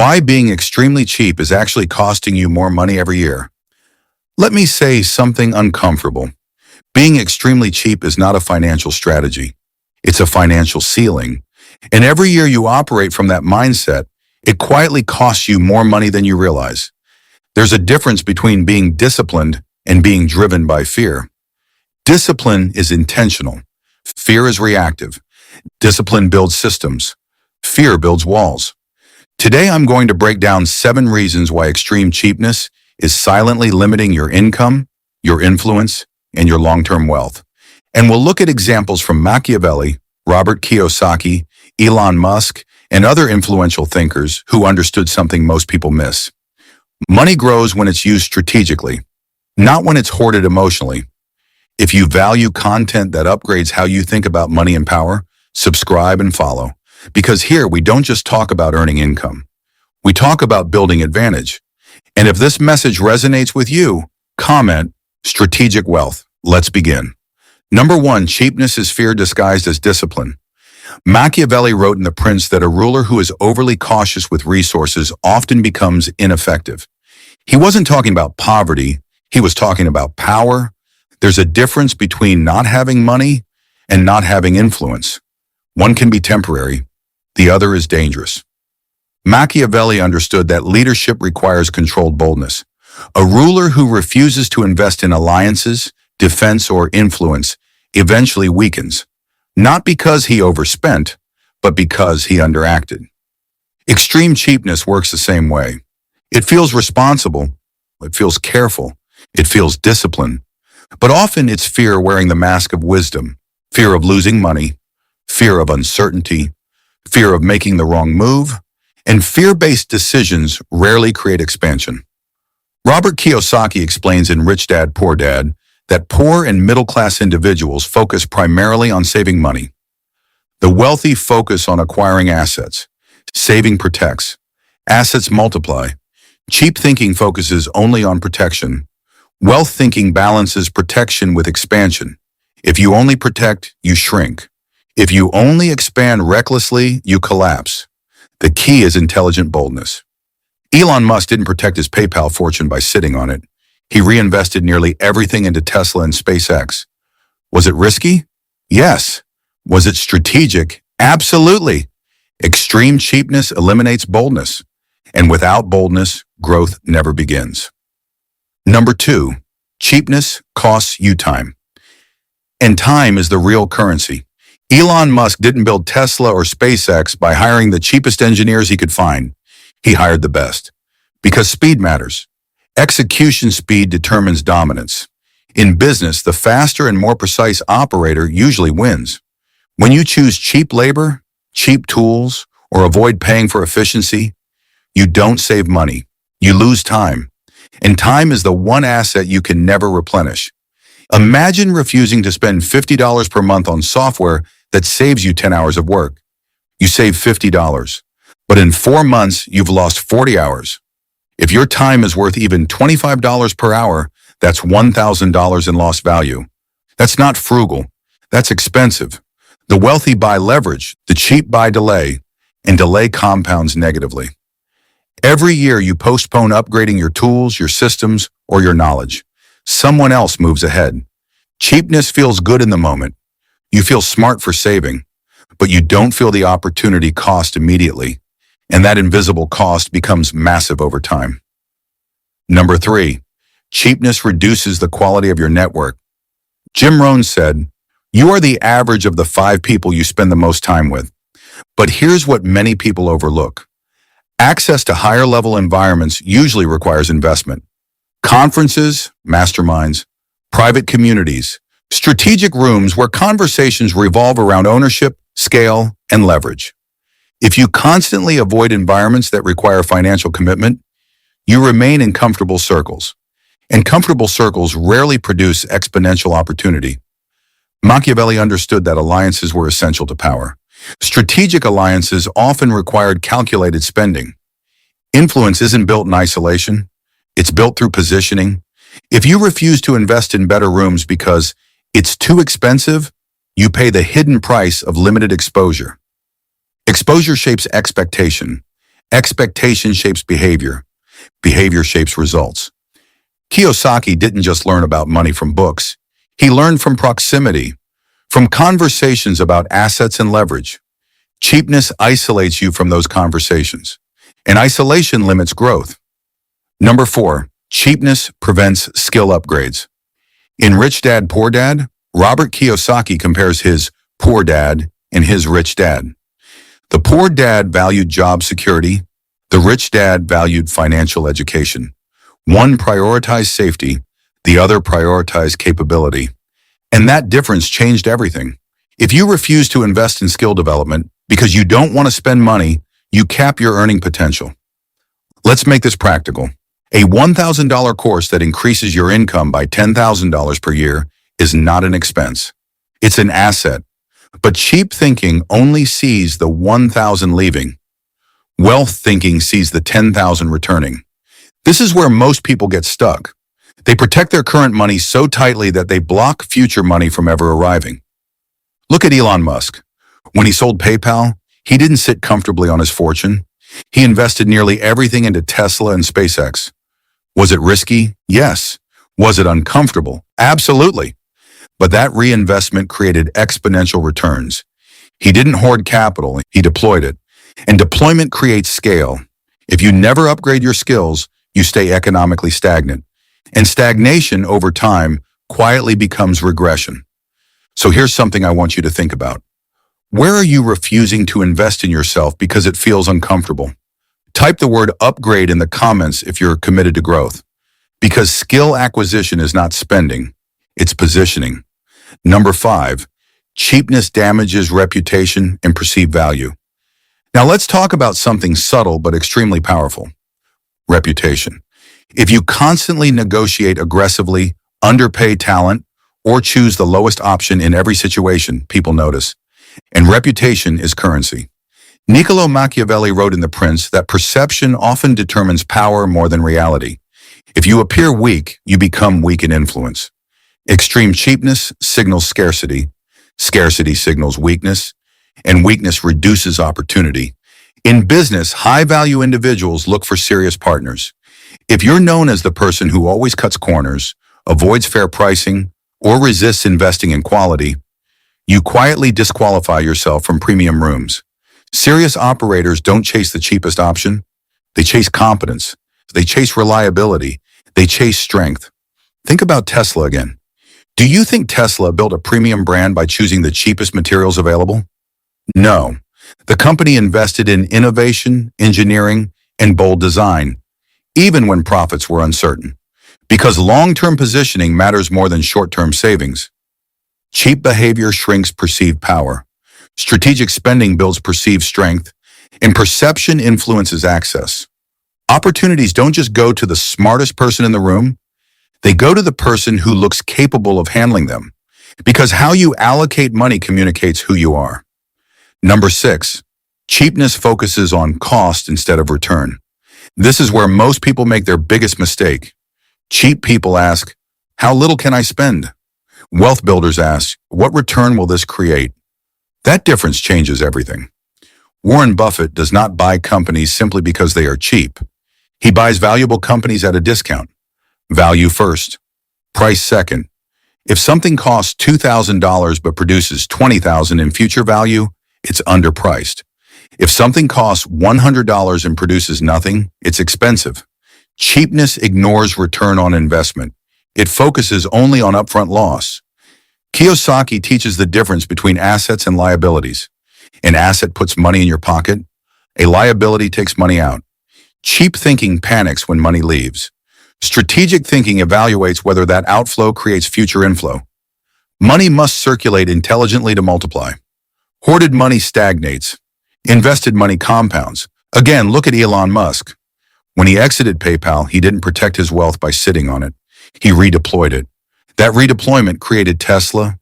Why being extremely cheap is actually costing you more money every year. Let me say something uncomfortable. Being extremely cheap is not a financial strategy. It's a financial ceiling. And every year you operate from that mindset, it quietly costs you more money than you realize. There's a difference between being disciplined and being driven by fear. Discipline is intentional. Fear is reactive. Discipline builds systems. Fear builds walls. Today I'm going to break down 7 reasons why extreme cheapness is silently limiting your income, your influence, and your long-term wealth. And we'll look at examples from Machiavelli, Robert Kiyosaki, Elon Musk, and other influential thinkers who understood something most people miss. Money grows when it's used strategically, not when it's hoarded emotionally. If you value content that upgrades how you think about money and power, subscribe and follow. Because here we don't just talk about earning income. We talk about building advantage. And if this message resonates with you, comment strategic wealth. Let's begin. Number 1, cheapness is fear disguised as discipline. Machiavelli wrote in The Prince that a ruler who is overly cautious with resources often becomes ineffective. He wasn't talking about poverty, he was talking about power. There's a difference between not having money and not having influence. One can be temporary, the other is dangerous. Machiavelli understood that leadership requires controlled boldness. A ruler who refuses to invest in alliances, defense, or influence eventually weakens, not because he overspent, but because he underacted. Extreme cheapness works the same way. It feels responsible, it feels careful, it feels disciplined, but often it's fear wearing the mask of wisdom, fear of losing money, fear of uncertainty, fear of making the wrong move, and fear-based decisions rarely create expansion. Robert Kiyosaki explains in Rich Dad, Poor Dad that poor and middle-class individuals focus primarily on saving money. The wealthy focus on acquiring assets. Saving protects. Assets multiply. Cheap thinking focuses only on protection. Wealth thinking balances protection with expansion. If you only protect, you shrink. If you only expand recklessly, you collapse. The key is intelligent boldness. Elon Musk didn't protect his PayPal fortune by sitting on it. He reinvested nearly everything into Tesla and SpaceX. Was it risky? Yes. Was it strategic? Absolutely. Extreme cheapness eliminates boldness, and without boldness, growth never begins. Number 2, cheapness costs you time. And time is the real currency. Elon Musk didn't build Tesla or SpaceX by hiring the cheapest engineers he could find. He hired the best. Because speed matters. Execution speed determines dominance. In business, the faster and more precise operator usually wins. When you choose cheap labor, cheap tools, or avoid paying for efficiency, you don't save money. You lose time. And time is the one asset you can never replenish. Imagine refusing to spend $50 per month on software that saves you 10 hours of work. You save $50, but in 4 months, you've lost 40 hours. If your time is worth even $25 per hour, that's $1,000 in lost value. That's not frugal. That's expensive. The wealthy buy leverage, the cheap buy delay, and delay compounds negatively. Every year you postpone upgrading your tools, your systems, or your knowledge. Someone else moves ahead. Cheapness feels good in the moment. You feel smart for saving, but you don't feel the opportunity cost immediately, and that invisible cost becomes massive over time. Number 3, cheapness reduces the quality of your network. Jim Rohn said, "You are the average of the 5 people you spend the most time with." But here's what many people overlook. Access to higher-level environments usually requires investment. Conferences, masterminds, private communities, strategic rooms where conversations revolve around ownership, scale, and leverage. If you constantly avoid environments that require financial commitment, you remain in comfortable circles. And comfortable circles rarely produce exponential opportunity. Machiavelli understood that alliances were essential to power. Strategic alliances often required calculated spending. Influence isn't built in isolation. It's built through positioning. If you refuse to invest in better rooms because it's too expensive, you pay the hidden price of limited exposure. Exposure shapes expectation. Expectation shapes behavior. Behavior shapes results. Kiyosaki didn't just learn about money from books. He learned from proximity, from conversations about assets and leverage. Cheapness isolates you from those conversations, and isolation limits growth. Number 4, cheapness prevents skill upgrades. In Rich Dad, Poor Dad, Robert Kiyosaki compares his poor dad and his rich dad. The poor dad valued job security. The rich dad valued financial education. One prioritized safety, the other prioritized capability. And that difference changed everything. If you refuse to invest in skill development because you don't want to spend money, you cap your earning potential. Let's make this practical. A $1,000 course that increases your income by $10,000 per year is not an expense. It's an asset. But cheap thinking only sees the 1,000 leaving. Wealth thinking sees the 10,000 returning. This is where most people get stuck. They protect their current money so tightly that they block future money from ever arriving. Look at Elon Musk. When he sold PayPal, he didn't sit comfortably on his fortune. He invested nearly everything into Tesla and SpaceX. Was it risky? Yes. Was it uncomfortable? Absolutely. But that reinvestment created exponential returns. He didn't hoard capital, he deployed it. And deployment creates scale. If you never upgrade your skills, you stay economically stagnant. And stagnation over time quietly becomes regression. So here's something I want you to think about. Where are you refusing to invest in yourself because it feels uncomfortable? Type the word upgrade in the comments if you're committed to growth. Because skill acquisition is not spending, it's positioning. Number 5, cheapness damages reputation and perceived value. Now let's talk about something subtle but extremely powerful. Reputation. If you constantly negotiate aggressively, underpay talent, or choose the lowest option in every situation, people notice. And reputation is currency. Niccolò Machiavelli wrote in The Prince that perception often determines power more than reality. If you appear weak, you become weak in influence. Extreme cheapness signals scarcity. Scarcity signals weakness, and weakness reduces opportunity. In business, high-value individuals look for serious partners. If you're known as the person who always cuts corners, avoids fair pricing, or resists investing in quality, you quietly disqualify yourself from premium rooms. Serious operators don't chase the cheapest option. They chase competence. They chase reliability. They chase strength. Think about Tesla again. Do you think Tesla built a premium brand by choosing the cheapest materials available? No. The company invested in innovation, engineering, and bold design, even when profits were uncertain. Because long-term positioning matters more than short-term savings. Cheap behavior shrinks perceived power. Strategic spending builds perceived strength, and perception influences access. Opportunities don't just go to the smartest person in the room, they go to the person who looks capable of handling them, because how you allocate money communicates who you are. Number 6, cheapness focuses on cost instead of return. This is where most people make their biggest mistake. Cheap people ask, how little can I spend? Wealth builders ask, what return will this create? That difference changes everything. Warren Buffett does not buy companies simply because they are cheap. He buys valuable companies at a discount. Value first, price second. If something costs $2,000 but produces $20,000 in future value, it's underpriced. If something costs $100 and produces nothing, it's expensive. Cheapness ignores return on investment. It focuses only on upfront loss. Kiyosaki teaches the difference between assets and liabilities. An asset puts money in your pocket. A liability takes money out. Cheap thinking panics when money leaves. Strategic thinking evaluates whether that outflow creates future inflow. Money must circulate intelligently to multiply. Hoarded money stagnates. Invested money compounds. Again, look at Elon Musk. When he exited PayPal, he didn't protect his wealth by sitting on it. He redeployed it. That redeployment created Tesla.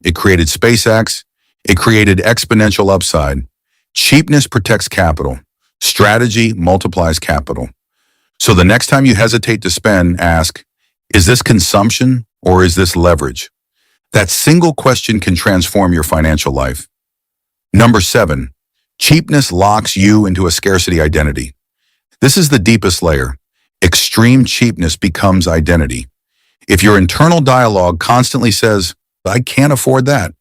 It created SpaceX. It created exponential upside. Cheapness protects capital. Strategy multiplies capital. So the next time you hesitate to spend, ask, is this consumption or is this leverage? That single question can transform your financial life. Number 7, cheapness locks you into a scarcity identity. This is the deepest layer. Extreme cheapness becomes identity. If your internal dialogue constantly says, I can't afford that,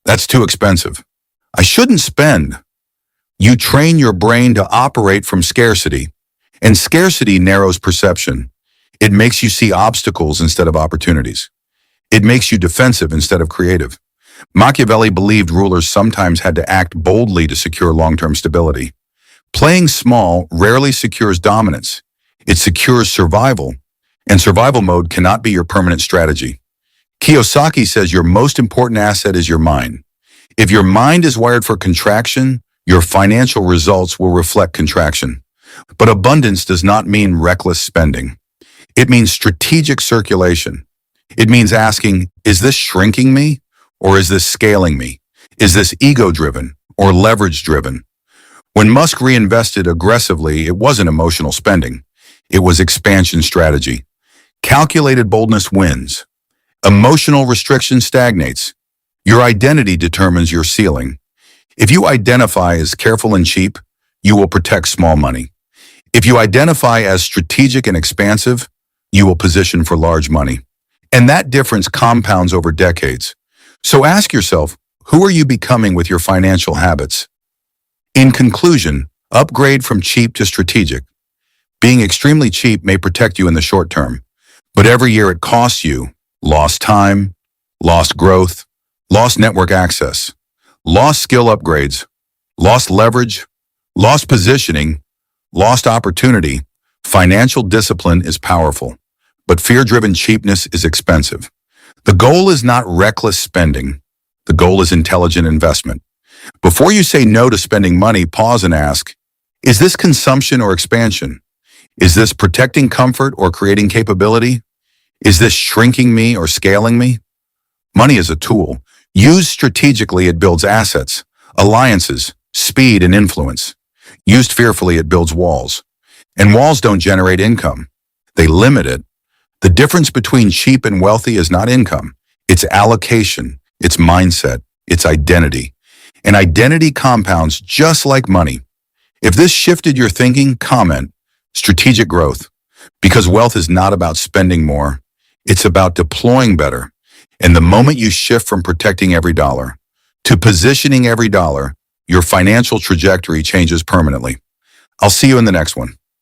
that's too expensive, I shouldn't spend, you train your brain to operate from scarcity. And scarcity narrows perception. It makes you see obstacles instead of opportunities. It makes you defensive instead of creative. Machiavelli believed rulers sometimes had to act boldly to secure long-term stability. Playing small rarely secures dominance. It secures survival, and survival mode cannot be your permanent strategy. Kiyosaki says your most important asset is your mind. If your mind is wired for contraction, your financial results will reflect contraction. But abundance does not mean reckless spending. It means strategic circulation. It means asking, is this shrinking me or is this scaling me? Is this ego-driven or leverage-driven? When Musk reinvested aggressively, it wasn't emotional spending. It was expansion strategy. Calculated boldness wins. Emotional restriction stagnates. Your identity determines your ceiling. If you identify as careful and cheap, you will protect small money. If you identify as strategic and expansive, you will position for large money. And that difference compounds over decades. So ask yourself, who are you becoming with your financial habits? In conclusion, upgrade from cheap to strategic. Being extremely cheap may protect you in the short term, but every year it costs you lost time, lost growth, lost network access, lost skill upgrades, lost leverage, lost positioning, lost opportunity. Financial discipline is powerful, but fear-driven cheapness is expensive. The goal is not reckless spending. The goal is intelligent investment. Before you say no to spending money, pause and ask, is this consumption or expansion? Is this protecting comfort or creating capability? Is this shrinking me or scaling me? Money is a tool. Used strategically, it builds assets, alliances, speed, and influence. Used fearfully, it builds walls. And walls don't generate income. They limit it. The difference between cheap and wealthy is not income. It's allocation, it's mindset, it's identity. And identity compounds just like money. If this shifted your thinking, comment, strategic growth. Because wealth is not about spending more. It's about deploying better. And the moment you shift from protecting every dollar to positioning every dollar, your financial trajectory changes permanently. I'll see you in the next one.